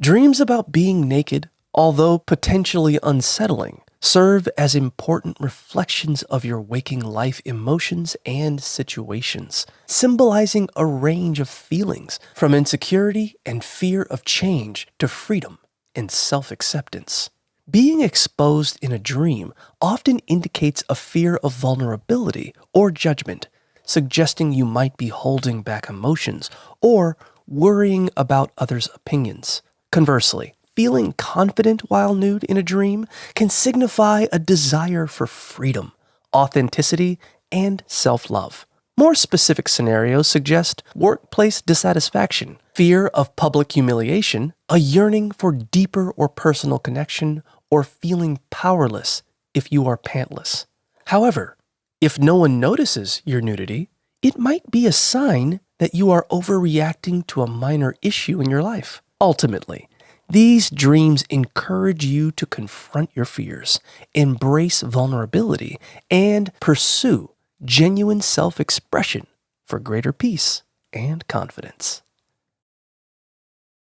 Dreams about being naked, although potentially unsettling, serve as important reflections of your waking life emotions and situations, symbolizing a range of feelings from insecurity and fear of change to freedom and self-acceptance. Being exposed in a dream often indicates a fear of vulnerability or judgment, suggesting you might be holding back emotions or worrying about others' opinions. Conversely, feeling confident while nude in a dream can signify a desire for freedom, authenticity, and self-love. More specific scenarios suggest workplace dissatisfaction, fear of public humiliation, a yearning for deeper or personal connection, or feeling powerless if you are pantless. However, if no one notices your nudity, it might be a sign that you are overreacting to a minor issue in your life. Ultimately, these dreams encourage you to confront your fears, embrace vulnerability, and pursue genuine self-expression for greater peace and confidence.